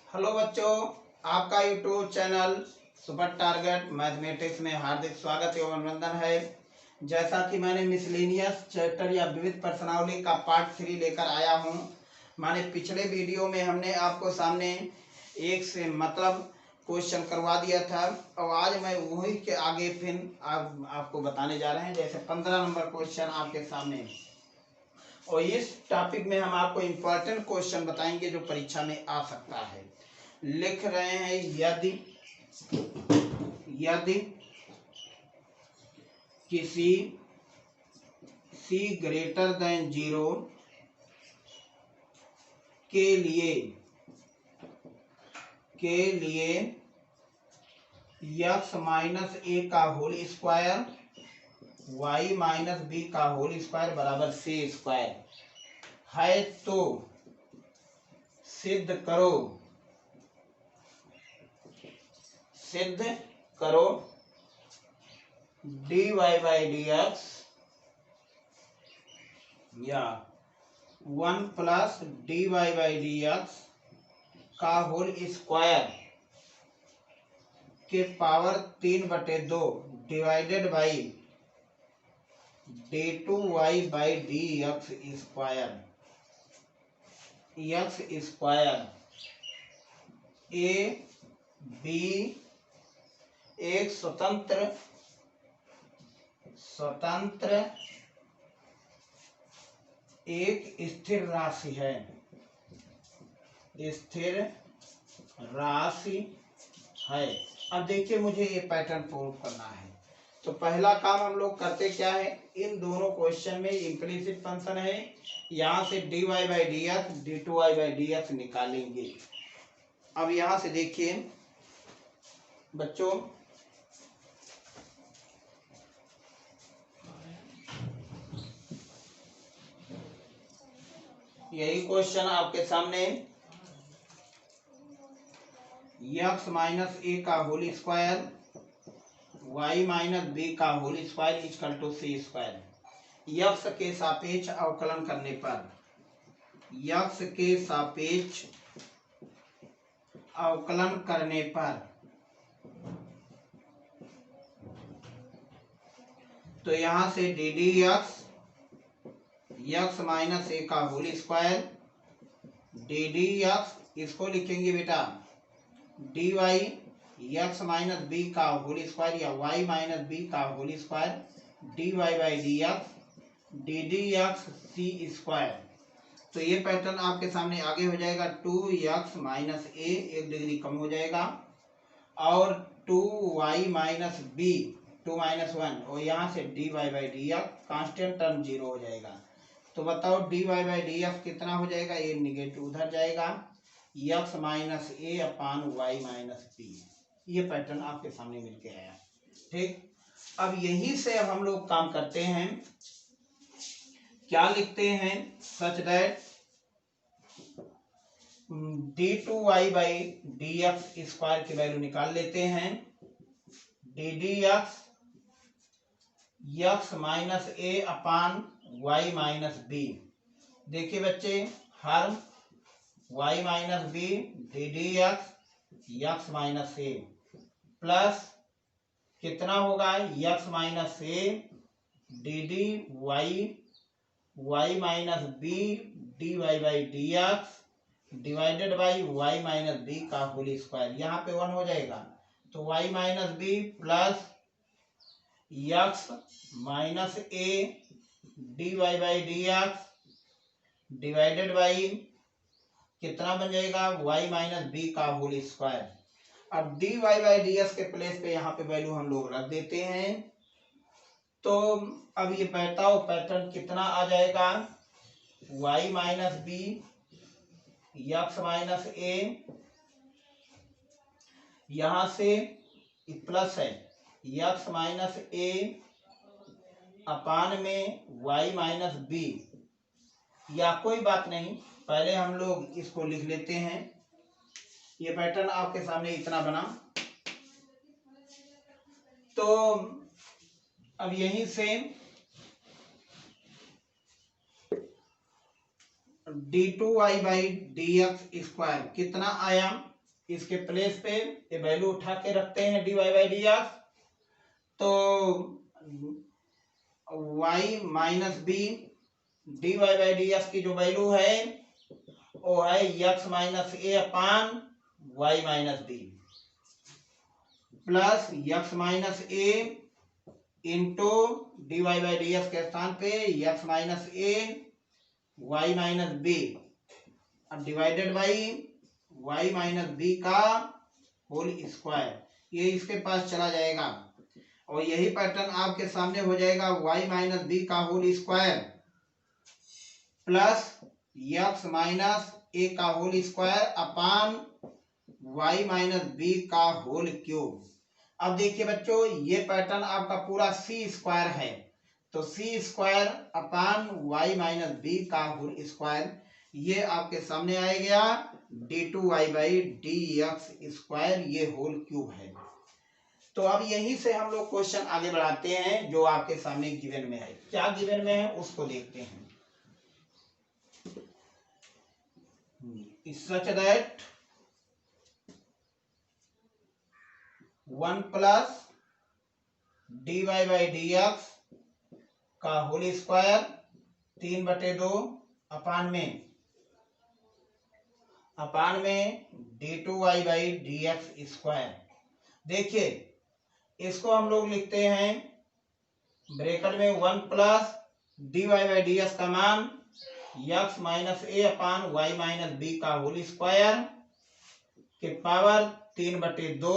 Hello बच्चों, आपका YouTube channel super target mathematics में हार्दिक स्वागत एवं अभिनंदन है। जैसा कि मैंने मिसलेनियस चैप्टर या विविध प्रश्नावली का पार्ट 3 लेकर आया हूं। माने पिछले वीडियो में हमने आपको सामने एक से मतलब क्वेश्चन करवा दिया था और आज मैं वही के आगे फिर आपको बताने जा रहे हैं। जैसे 15 नंबर क्वेश्चन आपके सामने, और इस टॉपिक में हम आपको इम्पोर्टेंट क्वेश्चन बताएंगे जो परीक्षा में आ सकता है। लिख रहे हैं यदि किसी c ग्रेटर देन 0 के लिए x माइनस ए का whole square y minus B का होल स्क्वायर बराबर c स्क्वायर है तो सिद्ध करो dy बाई dx या 1 प्लस dy बाई dx का होल स्क्वायर के power 3/2 divided by d2y by dx square a b एक स्वतंत्र एक स्थिर राशि है। अब देखिए, मुझे ये पैटर्न प्रूव करना है। तो पहला काम हम लोग करते क्या है, इन दोनों क्वेश्चन में इम्प्लिसिट फंक्शन है, यहाँ से dy by dx d2y by dx निकालेंगे। अब यहाँ से देखिए बच्चों, यही क्वेश्चन आपके सामने x माइनस ए का whole square y minus B का whole square equal to c square. x के सापेक्ष अवकलन करने पर तो यहाँ से x माइनस ए का होल स्क्वायर इसको लिखेंगे बेटा dy x माइनस बी का होल स्क्वायर या y माइनस बी का whole square dy by dx c square. तो ये पैटर्न आपके सामने आगे हो जाएगा 2x माइनस ए 1 डिग्री कम हो जाएगा और 2y माइनस बी 2 माइनस 1 और यहाँ से dy by dx constant term 0 हो जाएगा। तो बताओ dy बाई dx कितना हो जाएगा, ये निगेटिव उधर जाएगा, x माइनस ए अपान y माइनस बी। ये पैटर्न आपके सामने मिलके आया। ठीक, अब यही से अब हम लोग काम करते हैं, क्या लिखते हैं, such that d2y by dx square की वैल्यू निकाल लेते हैं। ddx x माइनस ए अपान y माइनस बी। देखिए बच्चे, हर y minus B ddx x minus A plus कितना होगा x minus A dd y minus B dy by dx divided by y minus B का whole square. यहाँ पे 1 हो जाएगा तो y minus B plus x minus A dy by dx divided by कितना बन जाएगा y माइनस बी का होल स्क्वायर। अब dy बाई dx के प्लेस पे यहाँ पे वैल्यू हम लोग रख देते हैं। तो अब ये बताओ पैटर्न कितना आ जाएगा, y minus B x minus A, यहाँ से प्लस है x माइनस ए अपान में y माइनस बी, या कोई बात नहीं, पहले हम लोग इसको लिख लेते हैं। ये पैटर्न आपके सामने इतना बना। तो अब यहीं से d2y बाई dx स्क्वायर कितना आया, इसके प्लेस पे ये वैल्यू उठा के रखते हैं dy बाई डी एक्स, तो y minus B dy by D x की जो वैल्यू है वो है x minus A upon Y minus B plus x minus a into d Y by D x के स्थान पे x minus a y minus b divided by y minus B का whole square. ये इसके पास चला जाएगा और यही पैटर्न आपके सामने हो जाएगा y माइनस बी का whole square plus x minus ए का whole square upon y minus B का होल क्यूब। अब देखिए बच्चों, ये पैटर्न आपका पूरा सी स्क्वायर है, तो C square upon Y minus B का होल स्क्वायर ये आपके सामने आ गया D two Y by D x square, ये होल क्यूब है। तो अब यहीं से हम लोग क्वेश्चन आगे बढ़ाते हैं जो आपके सामने गिवन में है। क्या गिवन में है उसको देखते हैं। Such that 1 plus d Y by D x का होल स्क्वायर 3/2 अपान में d two Y by D x square. देखिए इसको हम लोग लिखते हैं ब्रैकेट में 1 plus d Y by D x का मान x माइनस ए अपान वाई माइनस बी का होल स्क्वायर के power 3/2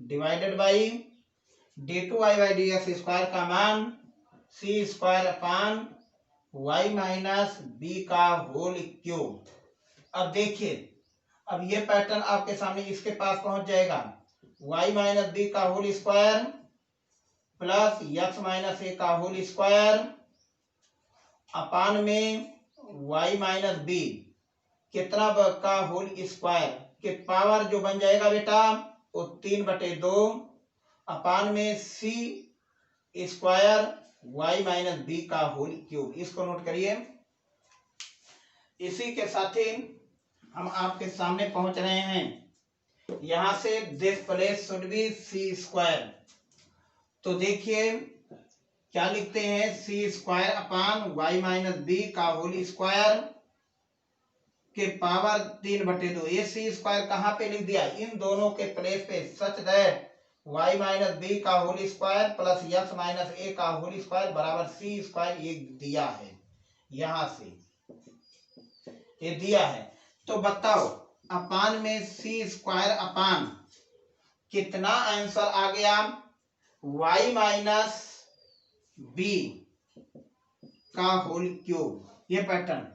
divided by d two Y by D x square का मान c square upon Y minus B का whole cube. अब देखिए, अब ये पैटर्न आपके सामने इसके पास पहुंच जाएगा y माइनस बी का whole square plus x minus ए का होल स्क्वायर अपान में y माइनस बी कितना का होल स्क्वायर के पावर जो बन जाएगा बेटा वो 3/2 अपान में सी स्क्वायर y माइनस बी का होल क्यूब। इसको नोट करिए। इसी के साथ ही हम आपके सामने पहुंच रहे हैं। यहां से this place should be C square, तो देखिए क्या लिखते हैं, C square upon Y minus B का होल स्क्वायर के पावर 3/2। ये सी स्क्वायर कहाँ पे लिख दिया, इन दोनों के प्लेस पे, such that Y minus B का whole square plus X minus ए का होल स्क्वायर बराबर सी स्क्वायर, ये दिया है यहां से, ये दिया है। तो बताओ अपान में सी स्क्वायर अपान कितना आंसर आ गया, y माइनस बी का होल क्यूब, ये पैटर्न।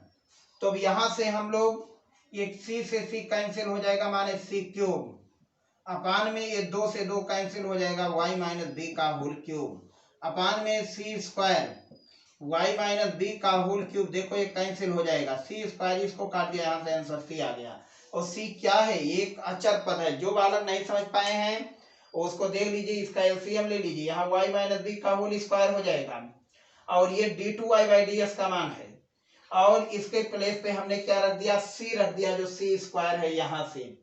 तो अब यहां से हम लोग एक सी से सी कैंसिल हो जाएगा माने सी क्यूब अपान में ये 2 से 2 कैंसिल हो जाएगा y माइनस बी का होल क्यूब अपान में सी स्क्वायर y माइनस बी का होल क्यूब। देखो ये कैंसिल हो जाएगा, सी स्क्वायर इसको काट दिया, यहाँ से आंसर सी आ गया। और सी क्या है, ये एक अचर पद है। जो बालक नहीं समझ पाए हैं उसको देख लीजिए, इसका एलसीएम ले लीजिए। यहाँ y माइनस बी का होल स्क्वायर हो जाएगा और ये d two Y by d s का मान है और इसके प्लेस पे हमने क्या रख दिया, सी रख दिया जो सी स्क्वायर है यहाँ से।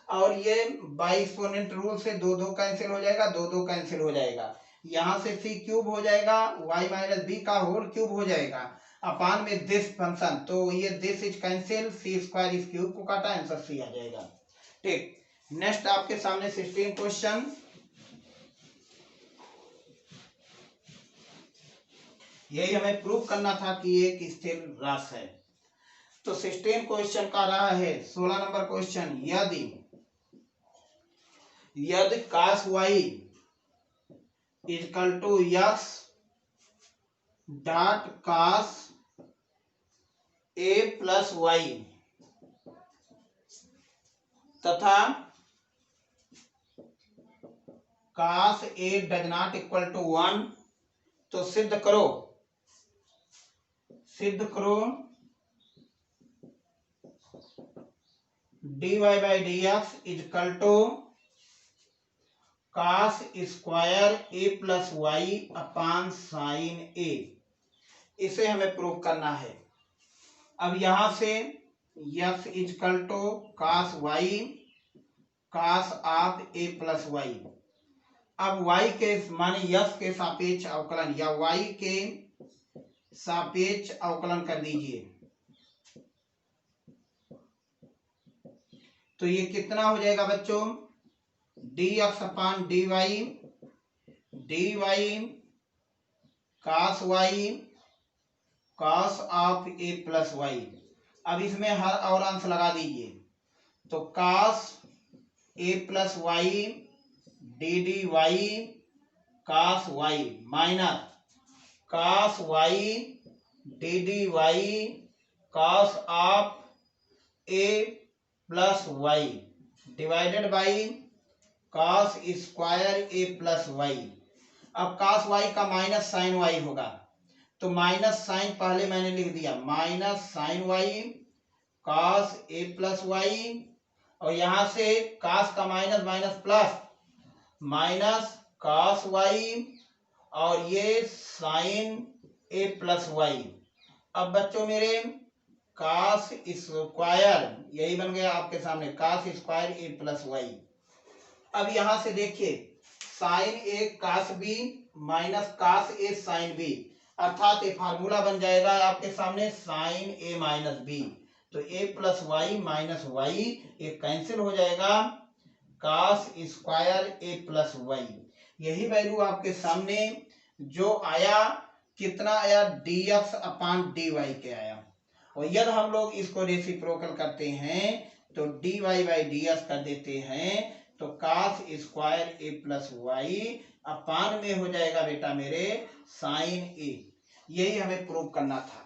और ये बाई एक्सपोनेंट रूल से 2 कैंसिल हो जाएगा, 2 कैंसिल हो जाएगा, यहाँ से सी क्यूब हो जाएगा, y माइनस बी का होल क्यूब हो जाएगा अपान में दिस फंक्शन। तो ये this is cancel, c square इस क्यूब को काटा, आंसर सी आ जाएगा। ठीक, नेक्स्ट आपके सामने 16 क्वेश्चन। यही हमें प्रूव करना था कि एक स्थिर राशि है। तो 16 क्वेश्चन का रहा है 16 नंबर क्वेश्चन, यदि cos y equal to x dot cos a plus y तथा cos a does not equal to 1, तो सिद्ध करो dy by D x equal to cos square a plus y upon sine a। इसे हमें prove करना है। अब यहां से x equal to cos y cos of A plus Y. अब y के माने यश के सापेक्ष अवकलन या y के सापेक्ष अवकलन कर दीजिए, तो ये कितना हो जाएगा बच्चों, dx upon dy, dy cos y cos of A plus Y. अब इसमें हर और अंश लगा दीजिए, तो cos A plus Y D D Y cos y minus cos y D D Y cos of A plus Y divided by cos square A plus Y. अब cos y का माइनस साइन y होगा, तो minus sine पहले मैंने लिख दिया, minus sine Y cos A plus Y, और यहां से cos का minus minus plus minus cos y, और ये साइन ए प्लस वाई। अब बच्चों मेरे cos स्क्वायर यही बन गया आपके सामने, cos square A plus Y. अब यहां से देखिए sign a cos B minus cos a sine B, अर्थात ये फार्मूला बन जाएगा आपके सामने साइन ए माइनस बी, तो A plus Y minus Y ये कैंसिल हो जाएगा, cos square A plus Y. यही वैल्यू आपके सामने जो आया, कितना आया, dx अपान dy के आया। और यदि हम लोग इसको रेसिप्रोकल करते हैं तो dy बाई dx कर देते हैं, तो cos square A plus y अपान में हो जाएगा बेटा मेरे साइन ए। यही हमें प्रूव करना था।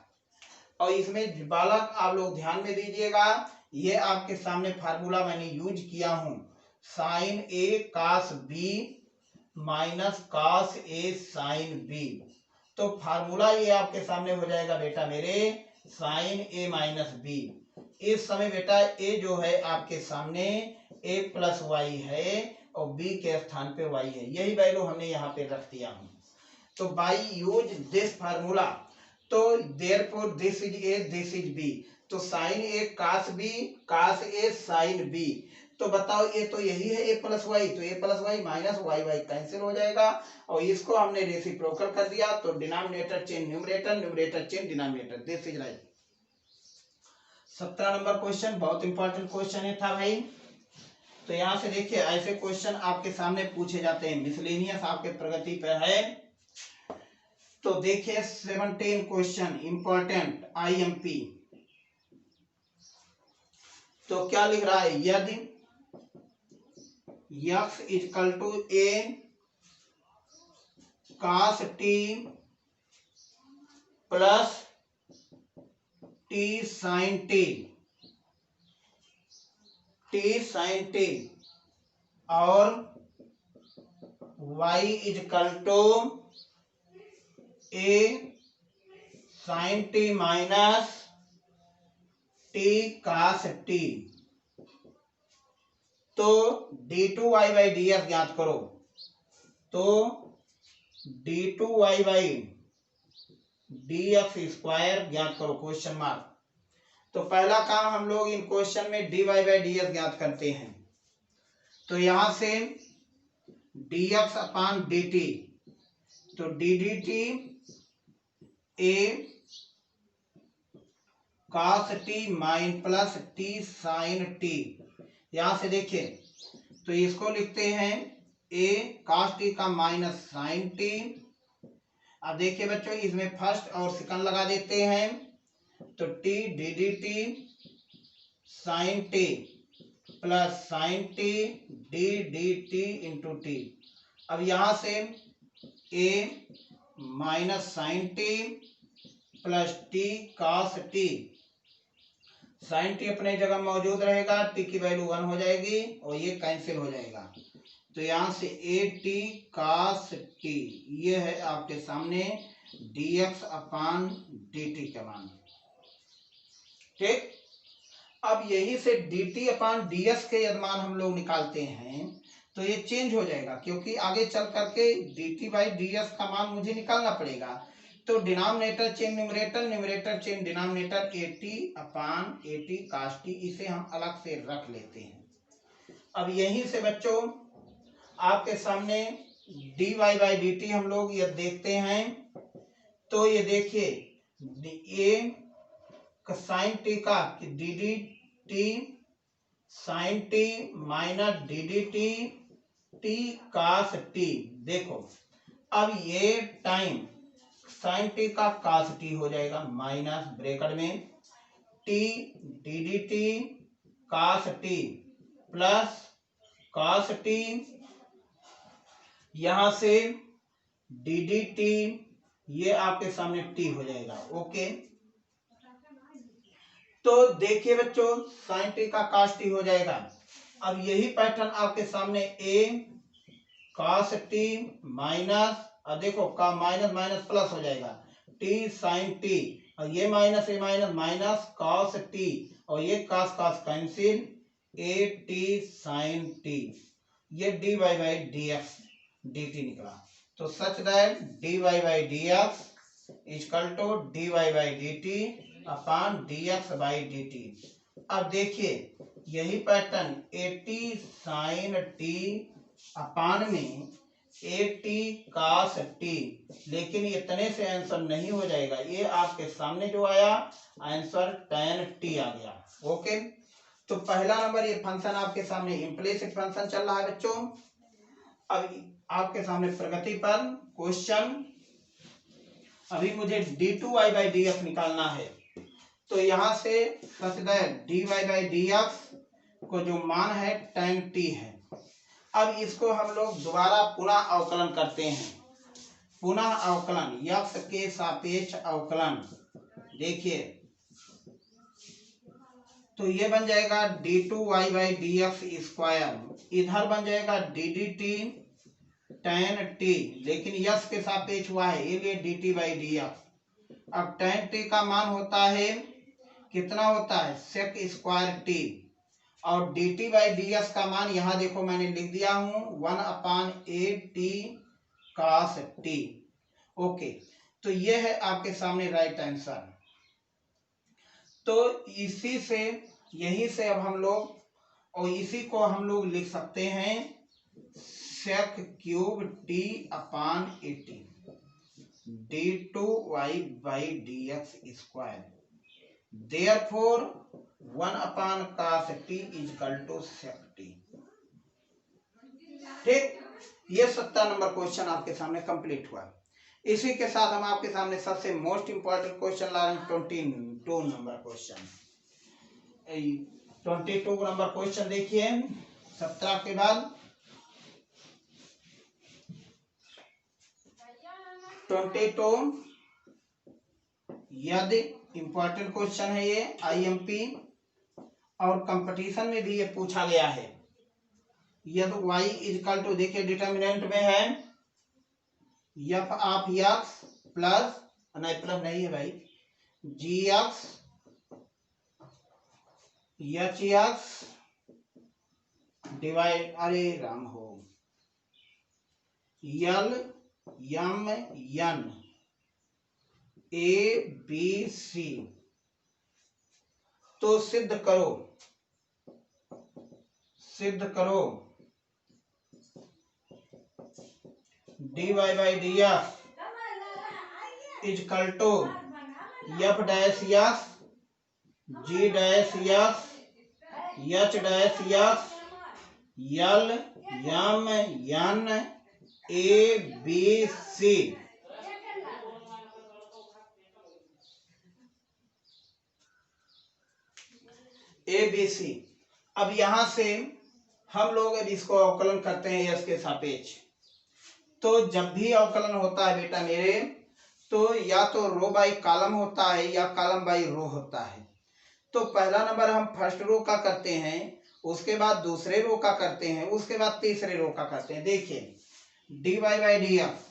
और इसमें बालक आप लोग ध्यान में दीजिएगा, ये आपके सामने फार्मूला मैंने यूज किया हूं, sign a cos B minus cos a sine b, तो फार्मूला ये आपके सामने हो जाएगा बेटा मेरे साइन ए माइनस बी। इस समय बेटा ए जो है आपके सामने ए प्लस वाई है और बी के स्थान पे वाई है, यही वैल्यू हमने यहाँ पे रख दिया हूँ। तो बाई यूज दिस फार्मूला, तो therefore this is a this is b, तो sine a cos b cos a sine b, तो बताओ ये तो यही है ए प्लस वाई, तो A plus Y minus Y Y cancel हो जाएगा, और इसको हमने रेसिप्रोकल कर दिया, तो denominator change numerator, numerator change denominator, this is right. 17 number question बहुत इंपॉर्टेंट क्वेश्चन है था भाई। तो यहाँ से देखिए ऐसे क्वेश्चन आपके सामने पूछे जाते हैं, मिसलेनियस आपके प्रगति पर है। तो देखिए 17 क्वेश्चन इंपॉर्टेंट आईएमपी। तो क्या लिख रहा है, यदि x equal to a cos t plus t sine t, t sine T, और y equal to a sine T minus t cos t, तो d2y बाई dx ज्ञात करो। तो d2y बाई dx स्क्वायर ज्ञात करो, क्वेश्चन मार्क। तो पहला काम हम लोग इन क्वेश्चन में dy बाई dx ज्ञात करते हैं, तो यहां से dx अपान dt, तो ddt a cos t minus plus t sine t, यहां से देखिए तो इसको लिखते हैं a cos टी का माइनस साइन टी। अब देखिए बच्चों इसमें फर्स्ट और सेकंड लगा देते हैं, तो t d D T sine t plus sine t d D t into t. अब यहां से a minus sine t plus t cos t, sine t अपने जगह मौजूद रहेगा, टी की वैल्यू 1 हो जाएगी और ये कैंसिल हो जाएगा, तो यहाँ से ए टी cos टी, ये है आपके सामने dx अपान dt का मान। ठीक, अब यही से dt अपान ds के यदि मान हम लोग निकालते हैं तो ये चेंज हो जाएगा, क्योंकि आगे चल करके dt बाई ds का मान मुझे निकालना पड़ेगा। तो denominator change numerator, numerator change denominator, A T upon A T cos T, इसे हम अलग से रख लेते हैं। अब यहीं से बच्चों आपके सामने dy बाई डी टी हम लोग ये देखते हैं। तो ये देखिए ये साइन टी का D D T sine T minus D D T T cos T. देखो अब ये टाइम साइन टी का कास टी हो जाएगा माइनस ब्रैकेट में T d D T cos T plus cos T, यहां से डी डी टी ये आपके सामने टी हो जाएगा। ओके, तो देखिए बच्चों साइन टी का कास टी हो जाएगा। अब यही पैटर्न आपके सामने ए कास टी माइनस, अब देखो का माइनस माइनस प्लस हो जाएगा टी साइन टी, और ये minus A minus minus cos T, और ये cos cos cancel A T sine T, ये D Y by D x D T निकला। तो such that D Y by D x is equal to D Y by D T upon D X by D T. अब देखिए यही pattern A T sine T upon में A T cos T, लेकिन इतने से answer नहीं हो जाएगा, ये आपके सामने जो आया आंसर tan टी आ गया। ओके, तो पहला नंबर ये फंक्शन आपके सामने इम्प्लिसिट फंक्शन चल रहा है बच्चों। अब आपके सामने प्रगति पर क्वेश्चन, अभी मुझे d two Y by D x निकालना है। तो यहां से d Y by D x को जो मान है tan टी है। अब इसको हम लोग दोबारा पुनः अवकलन करते हैं। पुनः अवकलन x के सापेक्ष अवकलन, देखिए तो ये बन जाएगा d two Y by D x square, इधर बन जाएगा d D t tan t, लेकिन यस के सापेक्ष हुआ है ये d t by D x. अब tan टी का मान होता है कितना होता है सेक स्क्वायर टी, और d t by D x का मान यहाँ देखो मैंने लिख दिया हूँ 1/8 कास टी। ओके, तो ये है आपके सामने राइट आंसर। तो इसी से यही से अब हम लोग और इसी को हम लोग लिख सकते हैं sec cube t upon 80 d two Y by D x square, therefore 1 cos t equal to sec t. ठीक, ये 70 नंबर क्वेश्चन आपके सामने कंप्लीट हुआ। इसी के साथ हम आपके सामने सबसे मोस्ट इंपॉर्टेंट क्वेश्चन ला रहे हैं 22 नंबर क्वेश्चन। 22 नंबर क्वेश्चन देखिए 17 के बाद 22, यदि इंपॉर्टेंट क्वेश्चन है ये आईएमपी और कंपटीशन में भी ये पूछा गया है। यदि y इजकल टू, देखिए डिटर्मिनेंट में है एफ ऑफ एक्स प्लस, नहीं प्लस नहीं है भाई, जी एक्स एच एक्स डिवाइड, अरे राम हो, यल m n a B C. तो सिद्ध करो d Y by D x is equal to f dash x ji dash x H dash x l m n a B c. A B c. अब यहां से हम लोग अब इसको अवकलन करते हैं यस के सापेक्ष। तो जब भी अवकलन होता है बेटा मेरे, तो या तो रो बाई कॉलम होता है या कॉलम बाई रो होता है। तो पहला नंबर हम फर्स्ट रो का करते हैं, उसके बाद दूसरे रो का करते हैं, उसके बाद तीसरे रो का करते हैं। देखिए d Y by D x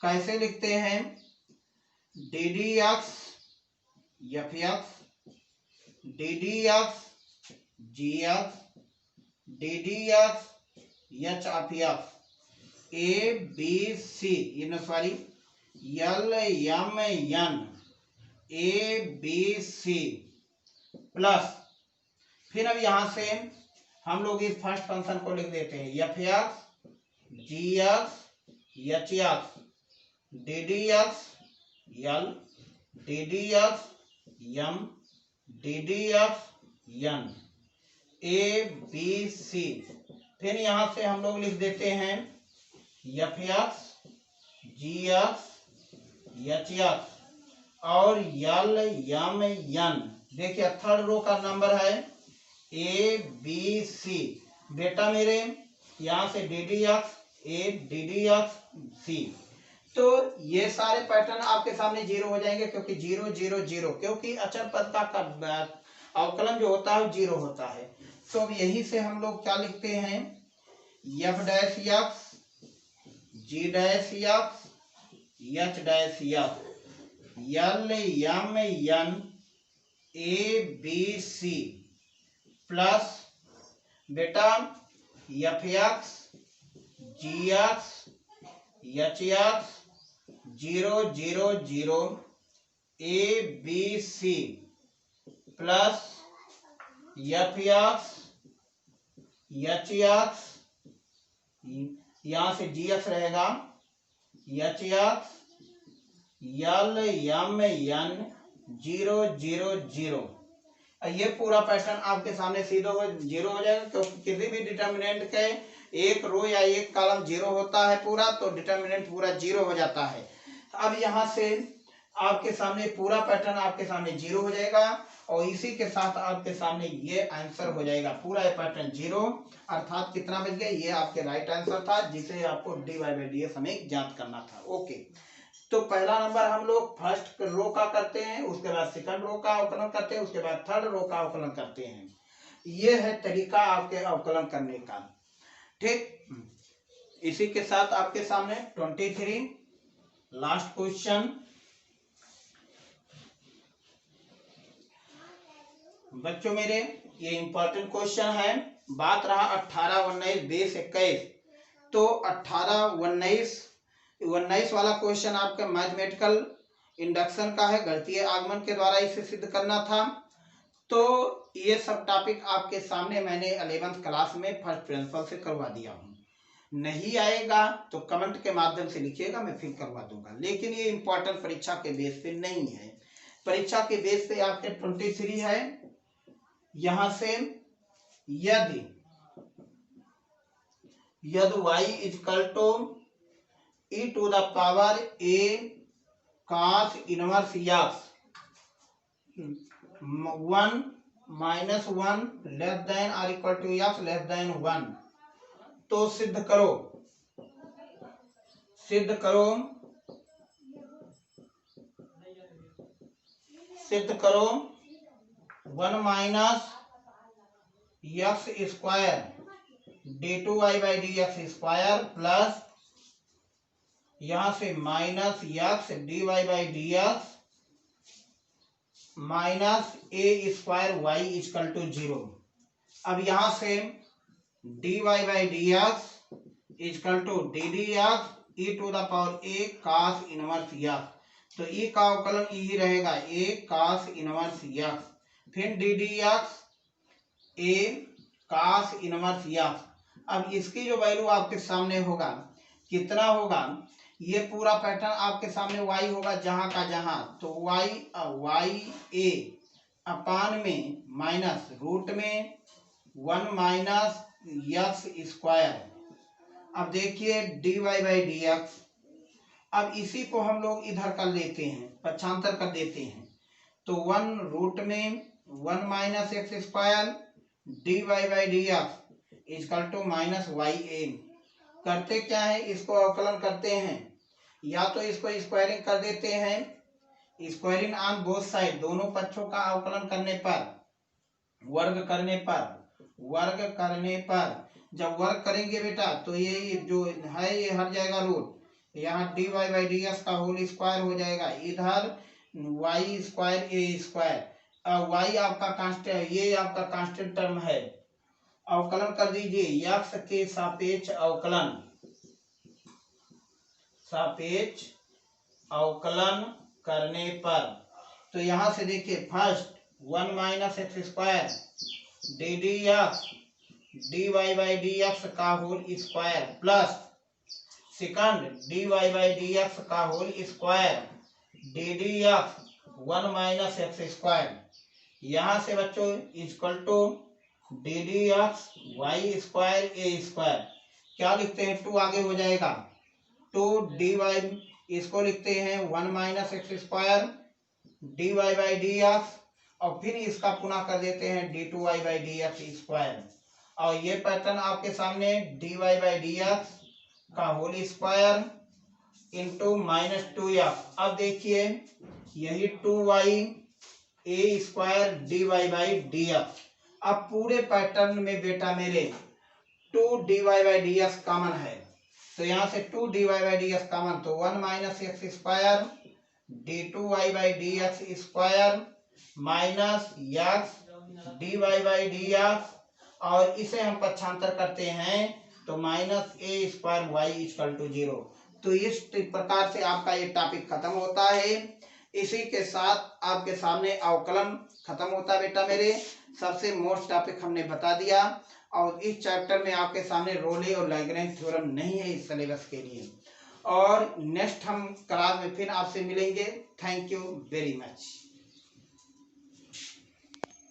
कैसे लिखते हैं, d D x f x d D x ji x d D x h of x a B c, sorry l m n a B C plus, फिर अब यहां से हम लोग इस फर्स्ट फंक्शन को लिख देते हैं f x ji x H x d D x l d D x m d D x n A B c. फिर यहाँ से हम लोग लिख देते हैं एफ एक्स जी एक्स एच एक्स और एल एम एन। देखिए थर्ड रो का नंबर है ए बी सी। बेटा मेरे यहाँ से D D X A D D X C. तो ये सारे पैटर्न आपके सामने जीरो हो जाएंगे क्योंकि जीरो जीरो जीरो, क्योंकि अचर पद का अवकलन जो होता है जीरो होता है। तो अब यही से हम लोग क्या लिखते हैं F dash x ji dash x H dash X L M N A B C plus बेटा F x ji x H X zero zero zero A B C plus F X H X यहाँ से G X रहेगा H X L M N zero zero zero. ये पूरा pattern आपके सामने सीधो zero हो जाएगा क्योंकि किसी भी डिटर्मिनेंट के एक रो या एक कॉलम जीरो होता है पूरा, तो डिटर्मिनेंट पूरा जीरो हो जाता है। अब यहाँ से आपके सामने पूरा पैटर्न आपके सामने जीरो हो जाएगा और इसी के साथ आपके सामने ये आंसर हो जाएगा पूरा ये पैटर्न जीरो। अर्थात कितना बच गया, ये आपके राइट आंसर था जिसे आपको dy by dx हमें ज्ञात करना था। ओके, तो पहला नंबर हम लोग फर्स्ट रो का करते हैं, उसके बाद सेकंड रो का अवकलन करते हैं, उसके बाद थर्ड रो का अवकलन करते हैं। ये है तरीका आपके अवकलन करने का। ठीक, इसी के साथ आपके सामने 23 लास्ट क्वेश्चन। बच्चों मेरे ये इंपॉर्टेंट क्वेश्चन है। बात रहा 18, 19, 20, 21। तो 18, 19 वाला क्वेश्चन आपका मैथमेटिकल इंडक्शन का है, गणितीय आगमन के द्वारा इसे सिद्ध करना था। तो ये सब टॉपिक आपके सामने मैंने 11th क्लास में फर्स्ट प्रिंसिपल से करवा दिया हूँ। नहीं आएगा तो कमेंट के माध्यम से लिखिएगा, मैं फिर करवा दूंगा। लेकिन ये इंपॉर्टेंट परीक्षा के बेस पे नहीं है। परीक्षा के बेस पे आपके 23 है। यहां से यदि y equal to e to the power a cos inverse x 1 - 1 less than और equal to x less than 1, तो सिद्ध करो 1 minus x square d2y by dx स्क्वायर प्लस यहां से minus X dy by dx minus A square Y equal to 0। अब यहां से dy by dx equal to D D X E to the power A cos inverse x. तो ई का अवकलन ई रहेगा ए cos इनवर्स एक्स, फिर डी डी एक्स ए cos inverse x. अब इसकी जो वैल्यू आपके सामने होगा कितना होगा, ये पूरा पैटर्न आपके सामने y होगा जहां का जहां, तो y ए अपान में माइनस रूट में 1 माइनस एक्स स्क्वायर। अब देखिए dy by dx, अब इसी को हम लोग इधर कर लेते हैं, पक्षांतर कर देते हैं। तो 1 रूट में 1 minus x square dy by dx equal to minus Y A. करते क्या है, इसको अवकलन करते हैं, या तो इसको स्क्वायरिंग कर देते हैं, स्क्वायरिंग ऑन बोथ साइड, दोनों पक्षों का अवकलन करने पर, वर्ग करने पर जब वर्ग करेंगे बेटा तो ये जो है ये हट जाएगा रूट, यहाँ dy by dx का होल स्क्वायर हो जाएगा, इधर y square a square. y आपका कांस्टेंट, ये आपका कांस्टेंट टर्म है। अवकलन कर दीजिए x के सापेक्ष अवकलन करने पर। तो यहां से देखिए first 1 minus x square d D x d Y by D x का whole square plus second d Y by D x का whole square d D x 1 minus x square. यहाँ से बच्चों equal to D D x y square a square. क्या लिखते हैं, 2 आगे हो जाएगा, 2 डी वाई, इसको लिखते हैं 1 minus x square d Y by D x, और फिर इसका पुनः कर देते हैं d two Y by D x square. और ये पैटर्न आपके सामने d Y by D x का होल स्क्वायर इंटू -2x। अब देखिए यही 2y a square d Y by D x. अब पूरे पैटर्न में बेटा मेरे 2 d Y by D x common है, तो यहाँ से 2 d Y by D x common, तो 1 minus x square d two Y by D x square minus x d Y by D x, और इसे हम पक्षांतर करते हैं तो minus A square Y equal to 0। तो इस प्रकार से आपका ये टॉपिक खत्म होता है। इसी के साथ आपके सामने अवकलन खत्म होता है बेटा मेरे। सबसे मोस्ट टॉपिक हमने बता दिया, और इस चैप्टर में आपके सामने रोले और लैग्रेंज थ्योरम नहीं है इस सिलेबस के लिए। और नेक्स्ट हम क्लास में फिर आपसे मिलेंगे। Thank you very much.